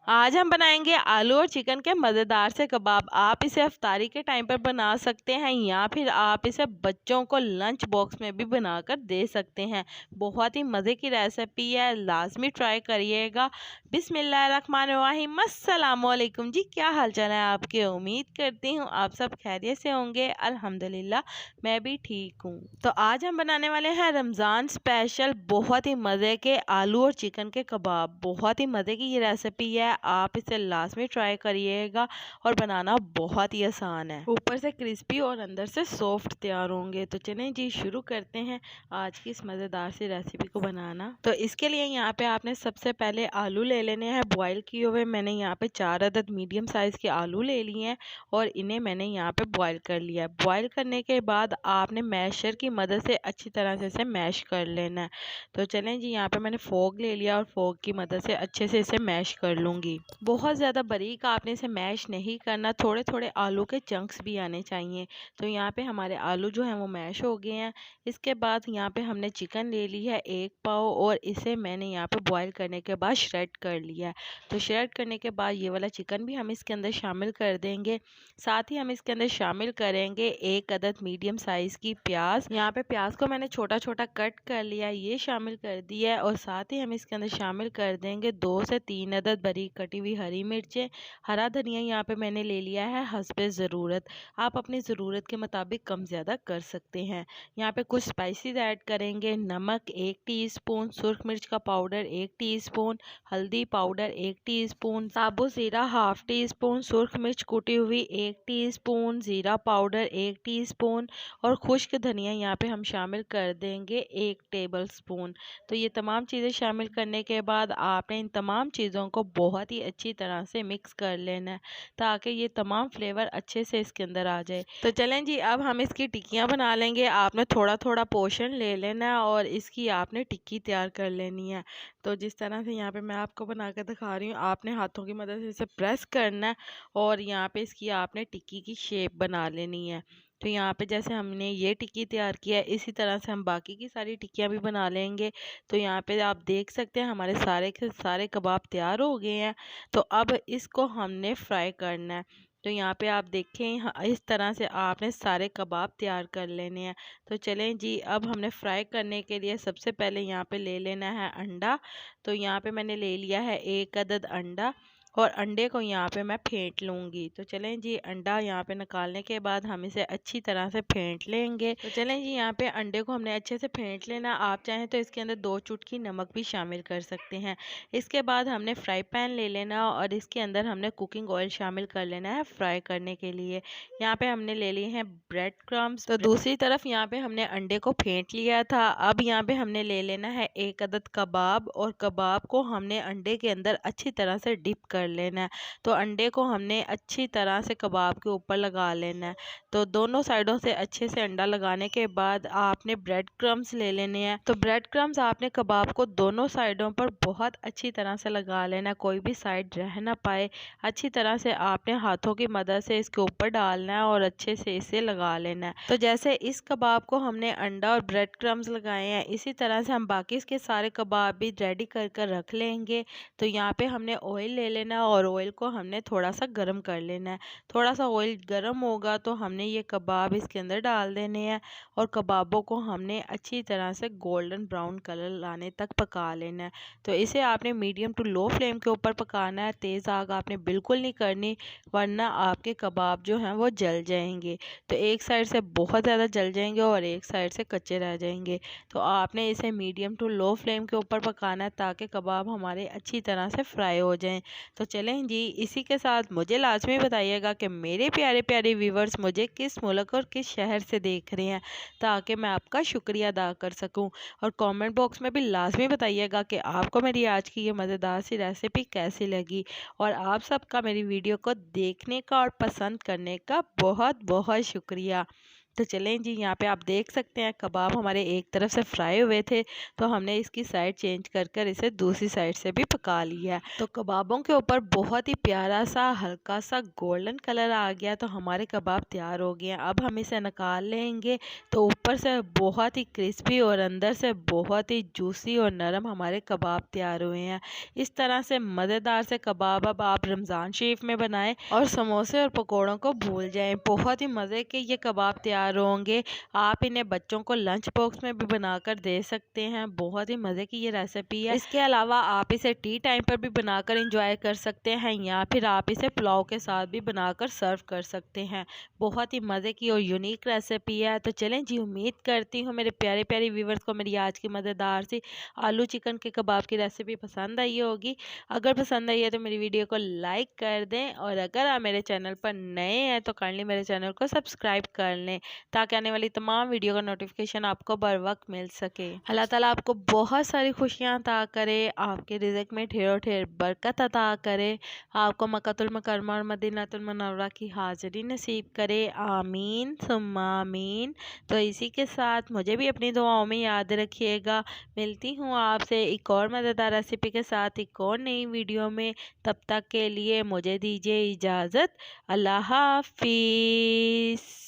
आज हम बनाएंगे आलू और चिकन के मज़ेदार से कबाब। आप इसे इफ्तारी के टाइम पर बना सकते हैं या फिर आप इसे बच्चों को लंच बॉक्स में भी बनाकर दे सकते हैं। बहुत ही मज़े की रेसिपी है, लाजमी ट्राई करिएगा। बिस्मिल्लाहिर्रहमानिर्रहीम। अस्सलाम वालेकुम जी, क्या हाल चाल है आपके? उम्मीद करती हूँ आप सब खैरियत से होंगे। अल्हम्दुलिल्लाह मैं भी ठीक हूँ। तो आज हम बनाने वाले हैं रमज़ान स्पेशल बहुत ही मज़े के आलू और चिकन के कबाब। बहुत ही मज़े की ये रेसिपी है, आप इसे लाजमी ट्राई करिएगा और बनाना बहुत ही आसान है। ऊपर से क्रिस्पी और अंदर से सॉफ्ट तैयार होंगे। तो चलें जी शुरू करते हैं आज की इस मज़ेदार सी रेसिपी को बनाना। तो इसके लिए यहाँ पे आपने सबसे पहले आलू ले लेने हैं बॉईल किए हुए। मैंने यहाँ पे 4 अदद मीडियम साइज़ के आलू ले लिए हैं और इन्हें मैंने यहाँ पे बॉईल कर लिया है। बॉईल करने के बाद आपने मैशर की मदद से अच्छी तरह से इसे मैश कर लेना है। तो चलें जी यहाँ पे मैंने फोक ले लिया और फोक की मदद से अच्छे से इसे मैश कर लूँगी। बहुत ज़्यादा बारीक आपने इसे मैश नहीं करना, थोड़े थोड़े आलू के चंक्स भी आने चाहिए। तो यहाँ पे हमारे आलू जो हैं वो मैश हो गए हैं। इसके बाद यहाँ पे हमने चिकन ले ली है 1 पाव और इसे मैंने यहाँ पे बॉईल करने के बाद श्रेड कर लिया है। तो श्रेड करने के बाद ये वाला चिकन भी हम इसके अंदर शामिल कर देंगे। साथ ही हम इसके अंदर शामिल करेंगे 1 अदद मीडियम साइज़ की प्याज। यहाँ पे प्याज को मैंने छोटा छोटा कट कर लिया, ये शामिल कर दिया है। और साथ ही हम इसके अंदर शामिल कर देंगे 2 से 3 अदद बारीक कटी हुई हरी मिर्चें। हरा धनिया यहाँ पे मैंने ले लिया है हस्बे ज़रूरत, आप अपनी ज़रूरत के मुताबिक कम ज़्यादा कर सकते हैं। यहाँ पे कुछ स्पाइसेस ऐड करेंगे, नमक 1 टीस्पून, सुर्ख मिर्च का पाउडर 1 टीस्पून, हल्दी पाउडर 1 टीस्पून, साबुत ज़ीरा हाफ टी स्पून, सुर्ख मिर्च कुटी हुई 1 टीस्पून, ज़ीरा पाउडर 1 टीस्पून और खुश्क धनिया यहाँ पे हम शामिल कर देंगे 1 टेबल स्पून। तो ये तमाम चीज़ें शामिल करने के बाद आपने इन तमाम चीज़ों को बहुत ही अच्छी तरह से मिक्स कर लेना है ताकि ये तमाम फ्लेवर अच्छे से इसके अंदर आ जाए। तो चलें जी अब हम इसकी टिक्कियाँ बना लेंगे। आपने थोड़ा थोड़ा पोर्शन ले लेना है और इसकी आपने टिक्की तैयार कर लेनी है। तो जिस तरह से यहाँ पे मैं आपको बना कर दिखा रही हूँ, आपने हाथों की मदद से इसे प्रेस करना है और यहाँ पे इसकी आपने टिक्की की शेप बना लेनी है। तो यहाँ पे जैसे हमने ये टिक्की तैयार किया है, इसी तरह से हम बाकी की सारी टिक्कियाँ भी बना लेंगे। तो यहाँ पे आप देख सकते हैं हमारे सारे के सारे कबाब तैयार हो गए हैं। तो अब इसको हमने फ्राई करना है। तो यहाँ पे आप देखें इस तरह से आपने सारे कबाब तैयार कर लेने हैं। तो चलें जी अब हमने फ्राई करने के लिए सबसे पहले यहाँ पे ले लेना है अंडा। तो यहाँ पे मैंने ले लिया है 1 अदद अंडा और अंडे को यहाँ पे मैं फेंट लूँगी। तो चलें जी अंडा यहाँ पे निकालने के बाद हम इसे अच्छी तरह से फेंट लेंगे। तो चलें जी यहाँ पे अंडे को हमने अच्छे से फेंट लेना। आप चाहें तो इसके अंदर 2 चुटकी नमक भी शामिल कर सकते हैं। इसके बाद हमने फ्राई पैन ले लेना और इसके अंदर हमने कुकिंग ऑयल शामिल कर लेना है फ्राई करने के लिए। यहाँ पे हमने ले लिए हैं ब्रेड क्रम्स। तो दूसरी तरफ यहाँ पे हमने अंडे को फेंट लिया था। अब यहाँ पे हमने ले लेना है 1 अदद कबाब और कबाब को हमने अंडे के अंदर अच्छी तरह से डिप कर लेना है। तो अंडे को हमने अच्छी तरह से कबाब के ऊपर लगा लेना है। तो दोनों साइडों से अच्छे से अंडा लगाने के बाद आपने ब्रेड क्रम्स ले लेने हैं। तो ब्रेड क्रम्स आपने कबाब को दोनों साइडों पर बहुत अच्छी तरह से लगा लेना है, कोई भी साइड रह ना पाए। अच्छी तरह से आपने हाथों की मदद से इसके ऊपर डालना है और अच्छे से इसे लगा लेना है। तो जैसे इस कबाब को हमने अंडा और ब्रेड क्रम्स लगाए हैं, इसी तरह से हम बाकी इसके सारे कबाब भी रेडी कर कर रख लेंगे। तो यहाँ पे हमने ऑयल ले लेना और ऑयल को हमने थोड़ा सा गर्म कर लेना है। थोड़ा सा ऑयल गर्म होगा तो हमने ये कबाब इसके अंदर डाल देने हैं और कबाबों को हमने अच्छी तरह से गोल्डन ब्राउन कलर लाने तक पका लेना है। तो इसे आपने मीडियम टू लो फ्लेम के ऊपर पकाना है, तेज़ आग आपने बिल्कुल नहीं करनी वरना आपके कबाब जो हैं वो जल जाएंगे। तो एक साइड से बहुत ज़्यादा जल जाएंगे और एक साइड से कच्चे रह जाएंगे। तो आपने इसे मीडियम टू लो फ्लेम के ऊपर पकाना है ताकि कबाब हमारे अच्छी तरह से फ्राई हो जाएं। तो चलें जी इसी के साथ मुझे लाजमी बताइएगा कि मेरे प्यारे प्यारे व्यूवर्स मुझे किस मुल्क और किस शहर से देख रहे हैं ताकि मैं आपका शुक्रिया अदा कर सकूं। और कमेंट बॉक्स में भी लाजमी बताइएगा कि आपको मेरी आज की ये मज़ेदार सी रेसिपी कैसी लगी। और आप सबका मेरी वीडियो को देखने का और पसंद करने का बहुत बहुत शुक्रिया। तो चलें जी, यहाँ पे आप देख सकते हैं कबाब हमारे एक तरफ से फ्राई हुए थे, तो हमने इसकी साइड चेंज कर कर इसे दूसरी साइड से भी पका लिया है। तो कबाबों के ऊपर बहुत ही प्यारा सा हल्का सा गोल्डन कलर आ गया, तो हमारे कबाब तैयार हो गए हैं। अब हम इसे निकाल लेंगे। तो ऊपर से बहुत ही क्रिस्पी और अंदर से बहुत ही जूसी और नरम हमारे कबाब तैयार हुए हैं। इस तरह से मज़ेदार से कबाब अब आप रमज़ान शरीफ में बनाएं और समोसे और पकौड़ों को भूल जाएं। बहुत ही मज़े के ये कबाब तैयार होंगे। आप इन्हें बच्चों को लंच बॉक्स में भी बनाकर दे सकते हैं। बहुत ही मज़े की ये रेसिपी है। इसके अलावा आप इसे टी टाइम पर भी बनाकर इंजॉय कर सकते हैं, या फिर आप इसे पुलाव के साथ भी बनाकर सर्व कर सकते हैं। बहुत ही मज़े की और यूनिक रेसिपी है। तो चलें जी, उम्मीद करती हूँ मेरे प्यारे प्यारे व्यूवर्स को मेरी आज की मज़ेदार सी आलू चिकन के कबाब की रेसिपी पसंद आई होगी। अगर पसंद आई है तो मेरी वीडियो को लाइक कर दें, और अगर आप मेरे चैनल पर नए हैं तो काइंडली मेरे चैनल को सब्सक्राइब कर लें, ताकि आने वाली तमाम वीडियो का नोटिफिकेशन आपको बर वक्त मिल सके। अल्लाह ताला आपको बहुत सारी खुशियाँ अता करे, आपके रिज़्क़ में ढेरों ढेर बरकत अता करे, आपको मक्कातुल मुकर्रमा और मदीनातुल मुनव्वरा की हाज़िरी नसीब करे। आमीन सुम्मा आमीन। तो इसी के साथ मुझे भी अपनी दुआओं में याद रखिएगा। मिलती हूँ आपसे एक और मज़ेदार रेसिपी के साथ एक और नई वीडियो में। तब तक के लिए मुझे दीजिए इजाज़त। अल्लाह हाफ़िज़।